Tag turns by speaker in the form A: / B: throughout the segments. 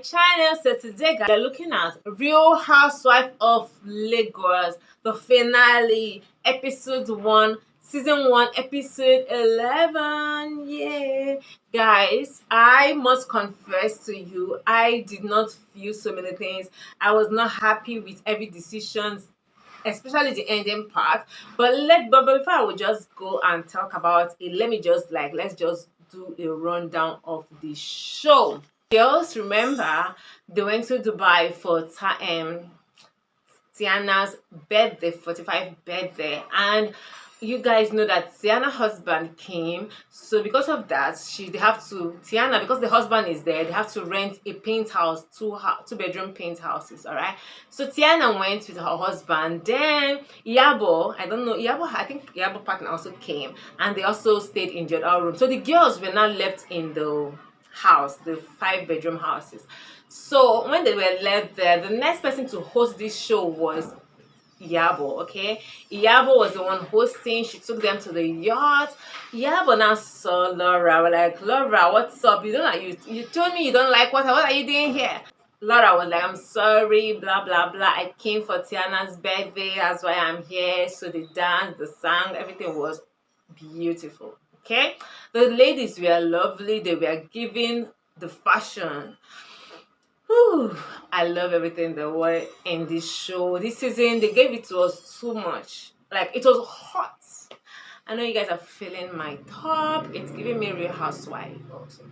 A: channel. So today guys, we're looking at Real Housewife of Lagos, the finale, episode 1, season 1, episode 11. Yeah, guys, I must confess to you, I did not feel so many things. I was not happy with every decision, especially the ending part. But before I would just go and talk about it, let's just do a rundown of the show. Girls, remember they went to Dubai for Tiana's birthday, 45 birthday, and you guys know that Tiana's husband came. So because of that, they have to Tiana, because the husband is there, they have to rent a penthouse, two bedroom penthouses. All right. So Tiana went with her husband. Then Yabo, I don't know, I think Yabo partner also came, and they also stayed in the other room. So the girls were not left in the house, the 5 bedroom houses. So when they were left there, the next person to host this show was Yabo. Okay, Yabo was the one hosting. She took them to the yacht. Yabo now saw Laura. We're like, Laura, what's up? You don't like you told me you don't like water. What are you doing here? Laura was like, I'm sorry, blah blah blah. I came for Tiana's birthday. That's why I'm here. So the dance, the song, everything was beautiful. Okay, the ladies were lovely. They were giving the fashion. Whew, I love everything that were in this show. This season, they gave it to us too much. Like, it was hot. I know you guys are feeling my top. It's giving me Real Housewife also.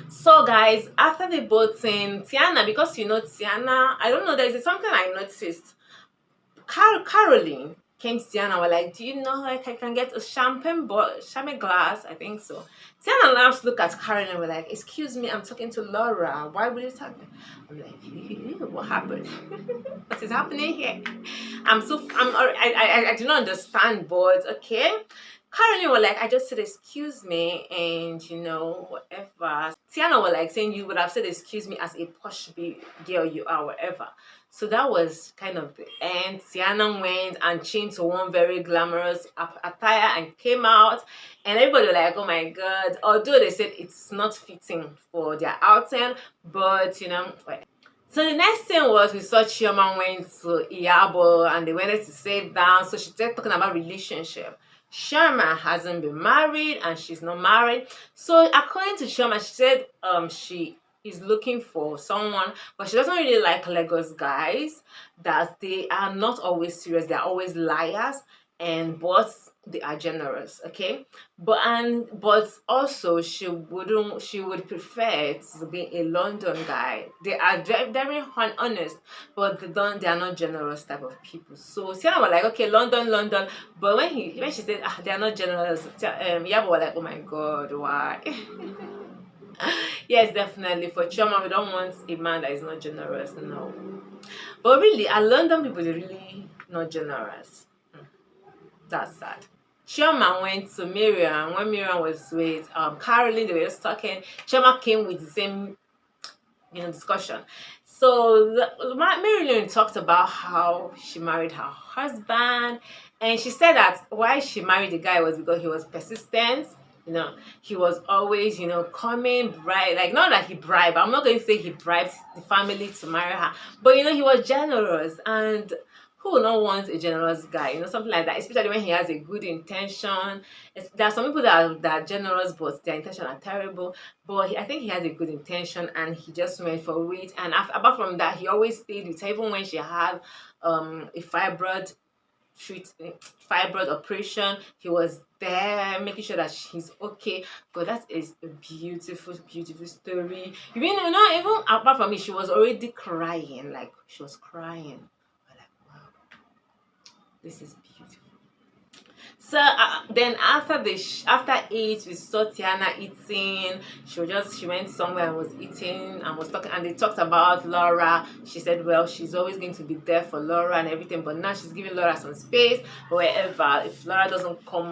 A: So, guys, after the both in Tiana, because you know Tiana, I don't know, there's something I noticed. Caroline came to Tiana, were like, do you know like I can get a champagne glass? I think so. Tiana now look at Caroline and we're like, excuse me, I'm talking to Laura. Why would you talk? I'm like, what happened? What is happening here? I do not understand, but okay. Caroline were like, I just said excuse me, and you know, whatever. Tiana were like saying you would have said excuse me as a posh girl you are, whatever. So that was kind of the end. Tiana went and changed to one very glamorous attire and came out, and everybody was like, oh my god. Although they said it's not fitting for their outing, but you know, so the next thing was we saw Chioma went to Iyabo and they wanted to sit down. So she started talking about relationship. Chioma hasn't been married and she's not married. So according to Chioma, she said she is looking for someone, but she doesn't really like Lagos guys, that they are not always serious, they're always liars, and but they are generous. Okay, but also she would prefer to be a London guy. They are very, very honest, but they are not generous type of people. So Sienna was like, okay, London, but when she said they are not generous, Yabo was like, oh my god, why? Yes, definitely. For Chioma, we don't want a man that is not generous, no. But really, our London people, they're really not generous. That's sad. Chioma went to Miriam. When Miriam was with Caroline, they were just talking. Chioma came with the same, discussion. So Marilyn talked about how she married her husband, and she said that why she married the guy was because he was persistent. He was always, coming bribe, like not that he bribed. I'm not going to say he bribed the family to marry her, but he was generous, and who would not want a generous guy? Something like that, especially when he has a good intention. There are some people that are generous, but their intentions are terrible. But I think he had a good intention, and he just went for it. And apart from that, he always stayed with her, even when she had a fibroid operation. He was there making sure that she's okay. But that is a beautiful, beautiful story. Even apart from it, she was already crying. Like, she was crying. This is beautiful. So then after it, we saw Tiana eating. She went somewhere and was eating and was talking, and they talked about Laura. She said, well, she's always going to be there for Laura and everything, but now she's giving Laura some space. But wherever, if Laura doesn't come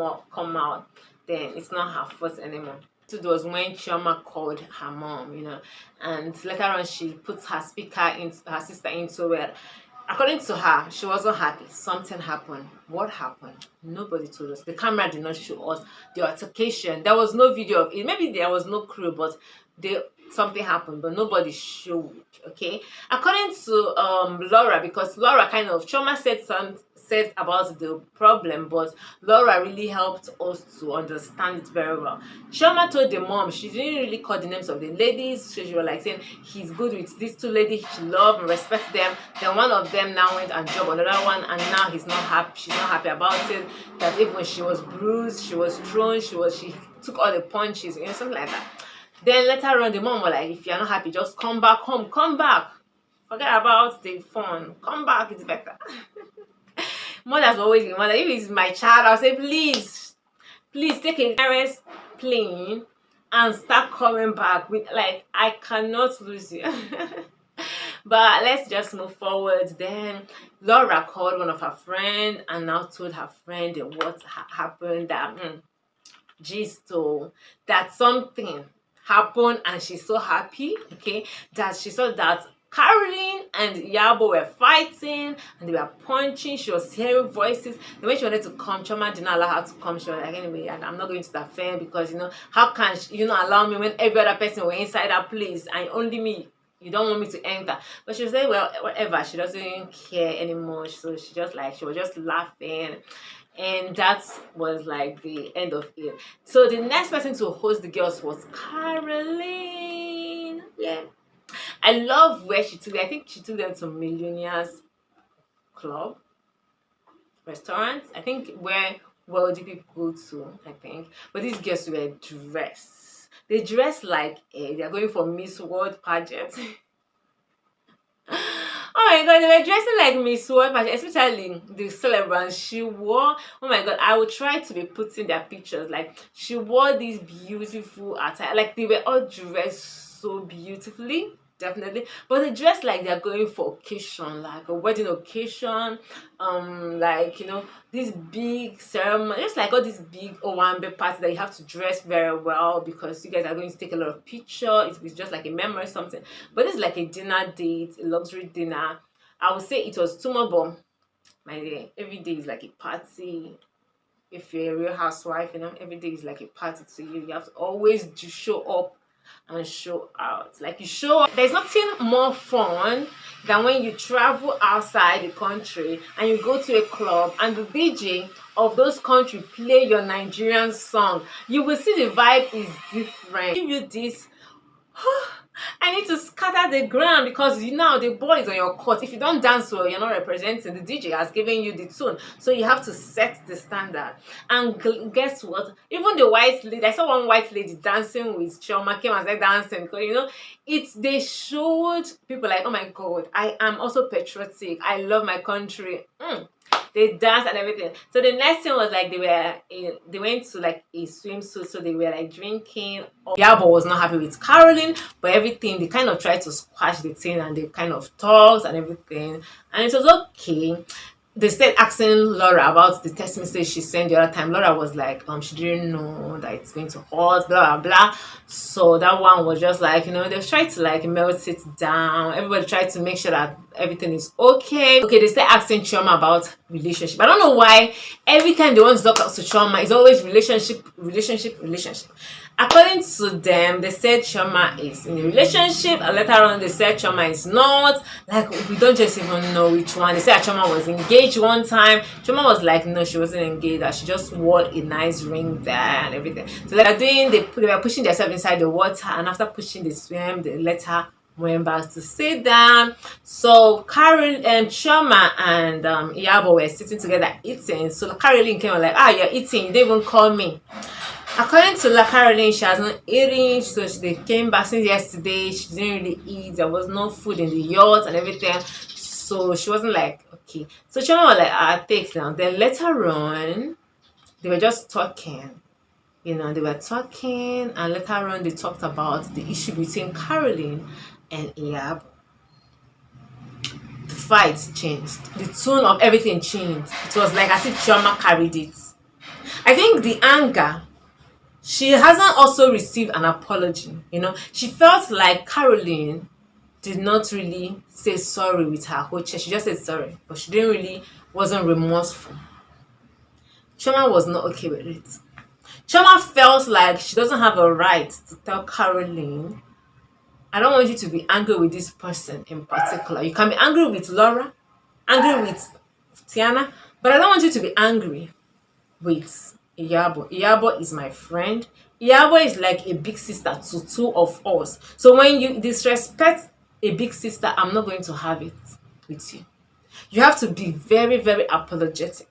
A: out, then it's not her fault anymore. So it was when Chioma called her mom, and later on she put her sister into it. According to her, she wasn't happy. Something happened. What happened? Nobody told us. The camera did not show us the altercation. There was no video of it. Maybe there was no crew, but something happened, but nobody showed. Okay, according to Laura, because Laura kind of Choma said about the problem, but Laura really helped us to understand it very well. Choma told the mom she didn't really call the names of the ladies, so she was like saying he's good with these two ladies, she love and respect them. Then one of them now went and job another one, and now he's not happy. She's not happy about it. That even she was bruised, she was thrown, she took all the punches, something like that. Then later on, the mom was like, if you're not happy, just come back home. Come back. Forget about the phone. Come back, it's better. Mothers always be mother. If it's my child, I'll say, please take a nearest plane and start coming back. With like, I cannot lose you. But let's just move forward. Then Laura called one of her friends and now told her friend what happened. That gist that something happened, and she's so happy, okay, that she saw that Caroline and Yabo were fighting and they were punching. She was hearing voices. The way she wanted to come, Choma did not allow her to come. She was like, anyway, I'm not going to that fair because how can you not allow me when every other person were inside that place and only me? You don't want me to enter. But she was saying, well, whatever. She doesn't care anymore. So she was just laughing. And that was like the end of it. So the next person to host the girls was Caroline. Yeah. I love where she took them. I think she took them to Millionaires Club restaurant. I think where wealthy people go to, I think. But these girls were dressed. They dressed like they're going for Miss World pageant. Oh my god, they were dressing like Miss World pageant, especially the celebrants. She wore, oh my god, I will try to be putting their pictures. Like, she wore this beautiful attire. Like, they were all dressed so beautifully. Definitely, but they dress like they're going for occasion, like a wedding occasion, like this big ceremony, just like all these big Owambe parties that you have to dress very well because you guys are going to take a lot of pictures. It's just like a memory or something. But it's like a dinner date, a luxury dinner. I would say it was too much, but my day, every day is like a party. If you're a real housewife, every day is like a party to you. You have to always show up and show out. Like, you show up. There's nothing more fun than when you travel outside the country and you go to a club and the DJ of those country play your Nigerian song. You will see the vibe is different. Give you this I need to scatter the ground because the ball is on your court. If you don't dance well, you're not representing. The DJ has given you the tune, so you have to set the standard. And guess what? Even the white lady, I saw one white lady dancing with Chioma, came and started dancing because they showed people like, oh my god, I am also patriotic. I love my country. They danced and everything. So the next thing was like they went to like a swimsuit, so they were like drinking. Yabo was not happy with Caroline, but everything they kind of tried to squash the thing and they kind of talked and everything, and it was okay. They started asking Laura about the text message she sent the other time. Laura was like, she didn't know that it's going to hurt, blah blah blah. So that one was just like, they tried to like melt it down. Everybody tried to make sure that everything is okay. Okay, they started asking Chioma about relationship. I don't know why every time they want to talk to Chioma, it's always relationship. According to them, they said Chioma is in a relationship, and later on they said Chioma is not. Like, we don't just even know which one. They said Chioma was engaged one time. Chioma was like, no, she wasn't engaged, that she just wore a nice ring there and everything. So they were pushing themselves inside the water, and after pushing the swim, they let her went back to sit down. So Carol and Chioma and Iyabo were sitting together eating. So Caroline came and like, you're eating, you didn't even call me. According to Caroline, she has not eaten, so they came back since yesterday. She didn't really eat. There was no food in the yacht and everything, so she wasn't like, okay. So Chioma was like, take now. Then later on, they were just talking. They were talking, and later on, they talked about the issue between Caroline and Iyabo. The fight changed. The tone of everything changed. It was like as if Chioma carried it. I think the anger, she hasn't also received an apology. She felt like Caroline did not really say sorry with her whole chest. She just said sorry, but she wasn't remorseful. Chioma was not okay with it. Chioma felt like she doesn't have a right to tell Caroline I don't want you to be angry with this person in particular. You can be angry with Laura, angry with Tiana, but I don't want you to be angry with Iyabo. Iyabo is my friend. Iyabo is like a big sister to two of us. So when you disrespect a big sister, I'm not going to have it with you. You have to be very, very apologetic.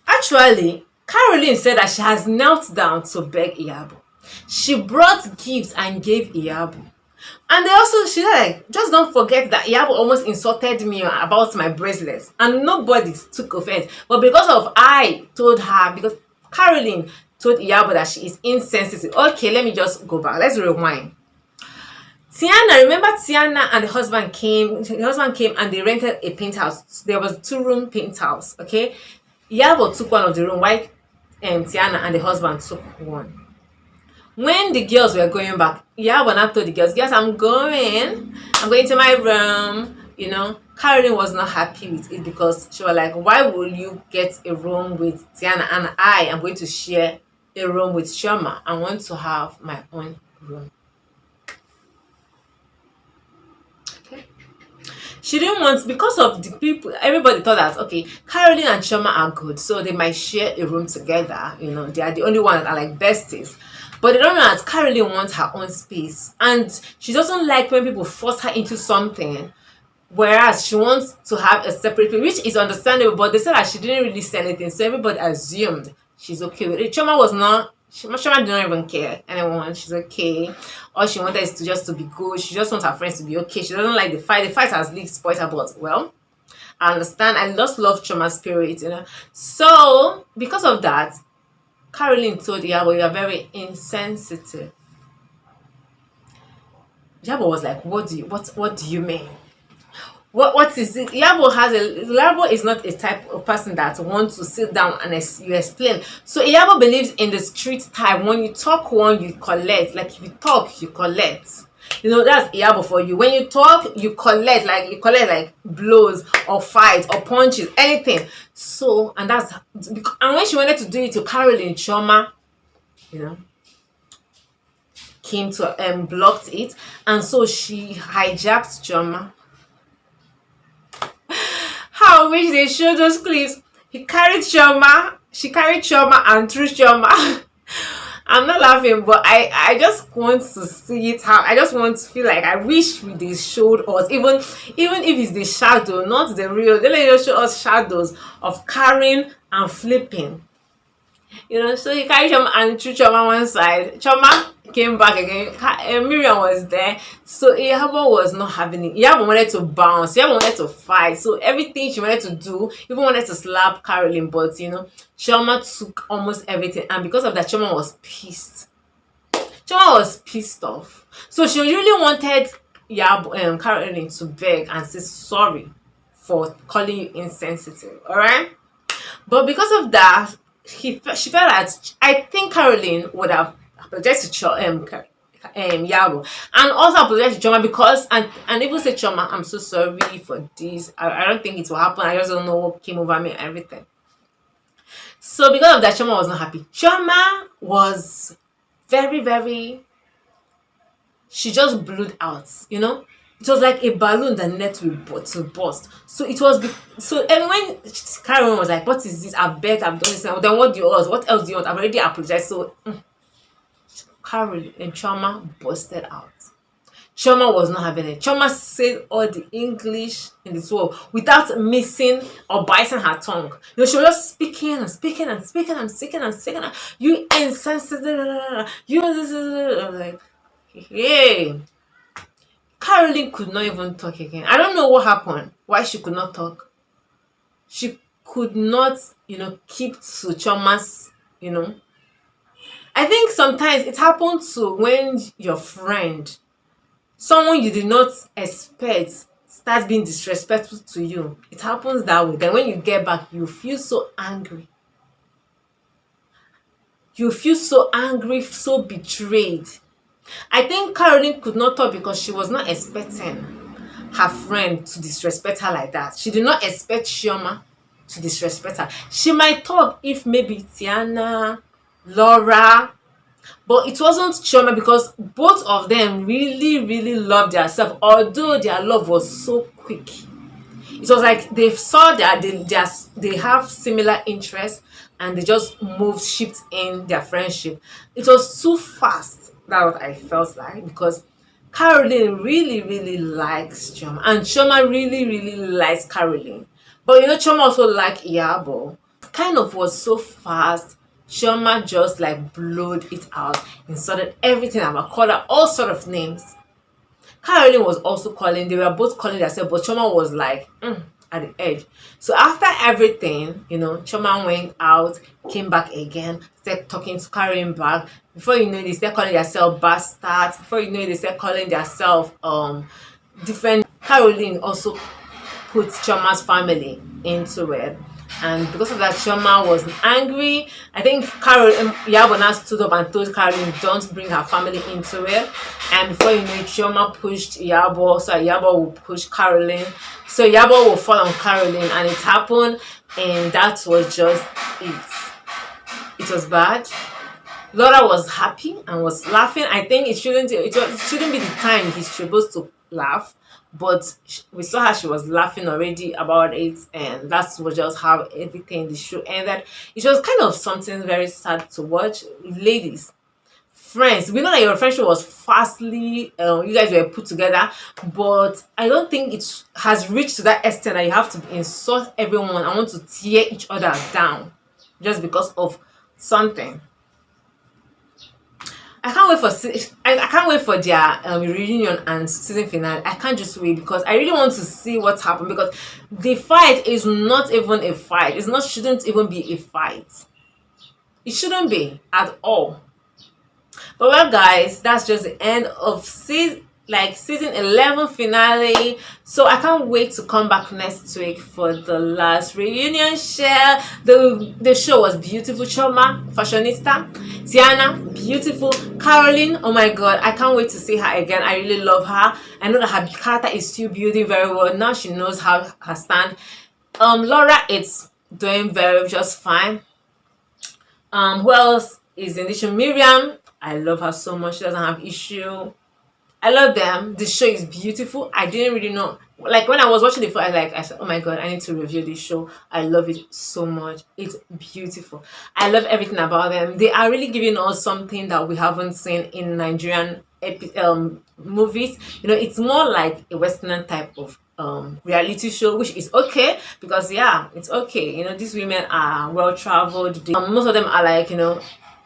A: Actually, Caroline said that she has knelt down to beg Iyabo. She brought gifts and gave Iyabo. And they also, she said, like, just don't forget that Iyabo almost insulted me about my bracelets. And nobody took offense. But because of I told her, because Caroline told Iyabo that she is insensitive. Okay, let me just go back. Let's rewind. Tiana, remember Tiana and the husband came and they rented a penthouse. There was 2-room penthouse, okay? Iyabo took one of the room while Tiana and the husband took one. When the girls were going back, Iyabo now told the girls, I'm going to my room. Caroline was not happy with it because she was like, why will you get a room with Tiana and I am going to share a room with Chioma? I want to have my own room. Okay. She didn't want, because of the people, everybody thought that, okay, Caroline and Chioma are good, so they might share a room together. They are the only ones that are like besties. But they don't know that Caroline wants her own space. And she doesn't like when people force her into something. Whereas she wants to have a separate place, which is understandable. But they said that she didn't really say anything. So everybody assumed she's okay with it. Chioma did not even care anyone. She's okay. All she wanted is just to be good. She just wants her friends to be okay. She doesn't like the fight. The fight has leaked, spoiled her, but well, I understand. I just love Chioma's spirit, So because of that, Caroline told Iyabo, you are very insensitive. Iyabo was like, what do you mean? What is it? Iyabo is not a type of person that wants to sit down and you explain. So Iyabo believes in the street type. When you talk one, you collect. Like if you talk, you collect. That's Iyabo for you. When you talk, you collect like blows or fights or punches, anything. So, and when she wanted to do it to Caroline, Chioma, came to blocked it, and so she hijacked Chioma. How I wish they showed those clips. She carried Chioma and threw Chioma. I'm not laughing, but I just want to see it. How I just want to feel like I wish they showed us, even if it's the shadow, not the real. They let you show us shadows of carrying and flipping. So he carried Chioma and threw Chioma one side. Chioma came back again. Miriam was there. So Iyabo was not having it. Iyabo wanted to bounce. Iyabo wanted to fight. So everything she wanted to do, even wanted to slap Caroline, but Chioma took almost everything. And because of that, Chioma was pissed. Chioma was pissed off. So she really wanted Caroline to beg and say sorry for calling you insensitive. Alright? But because of that, she felt that I think Caroline would have apologized to Iyabo and also apologized to Chioma because and even say, Chioma, I'm so sorry for this. I don't think it will happen. I just don't know what came over me and everything. So because of that, Chioma was not happy. Chioma was very, very, she just blew out, It was like a balloon that net will burst. So it was when Karen was like, what is this? I've begged, I've done this. Then what do you want? What else do you want? I've already apologized. So Carol and Chioma busted out. Chioma was not having it. Chioma said all the English in this world without missing or biting her tongue. She was just speaking and speaking and speaking and speaking and speaking. You insensitive. You like, hey. Caroline could not even talk again. I don't know what happened. Why she could not talk. She could not, keep to Chioma's, I think sometimes it happens to when your friend, someone you did not expect, starts being disrespectful to you. It happens that way. Then when you get back, you feel so angry. You feel so angry, so betrayed. I think Caroline could not talk because she was not expecting her friend to disrespect her like that. She did not expect Chioma to disrespect her. She might talk if maybe Tiana, Laura, But it wasn't Chioma because both of them really, really loved themselves, although their love was so quick. It was like they saw that they have similar interests, and they just moved, shipped in their friendship. It was too fast. That's what I felt like, because Caroline really, really likes Chioma, and Chioma really, really likes Caroline. But Chioma also liked Iyabo. Kind of was so fast. Chioma just like blowed it out, insulted everything about, called her all sort of names. Caroline was also calling. They were both calling themselves, but Choma was like at the edge. So after everything, Choma went out, came back again, started talking to Caroline back. Before you know it, they started calling themselves bastards. Before you know it, they started calling themselves different. Caroline also put Choma's family into it. And because of that, Choma was angry. I think Yabona stood up and told Caroline, don't bring her family into it. And before you know it, Choma pushed Yabo, so Yabo will push Caroline. So Yabo will fall on Caroline, and it happened. And that was just it. It was bad. Laura was happy and was laughing. I think it shouldn't be the time he's supposed to laugh, but we saw how she was laughing already about it, and that's what just how everything the show ended. It was kind of something very sad to watch. Ladies, friends, we know that your friendship was fastly, you guys were put together, but I don't think it has reached to that extent that you have to insult everyone and want to tear each other down just because of something. I can't wait for I can't wait for their reunion and season finale. I can't just wait, because I really want to see what's happened, because the fight is not even a fight. It's not shouldn't even be a fight. It shouldn't be at all. But well, guys, that's just the end of season 11 finale. So I can't wait to come back next week for the last reunion share. The show was beautiful. Choma, fashionista. Tiana, beautiful. Caroline, oh my god, I can't wait to see her again. I really love her. I know that her character is still building very well. Now she knows how her stand. Laura, it's doing very just fine. Who else is in the show? Miriam, I love her so much. She doesn't have issue. I love them. The show is beautiful. I didn't really know. Like when I was watching the film, I said, oh my god, I need to review this show. I love it so much. It's beautiful. I love everything about them. They are really giving us something that we haven't seen in Nigerian movies. It's more like a Western type of reality show, which is okay, because yeah, it's okay. These women are well traveled. Most of them are like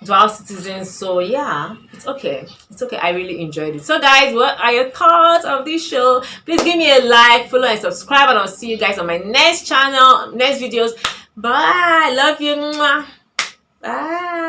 A: dual citizens, so yeah, it's okay. I really enjoyed it. So guys, what are your thoughts of this show? Please give me a like, follow and subscribe, and I'll see you guys on my next videos. Bye. Love you. Bye.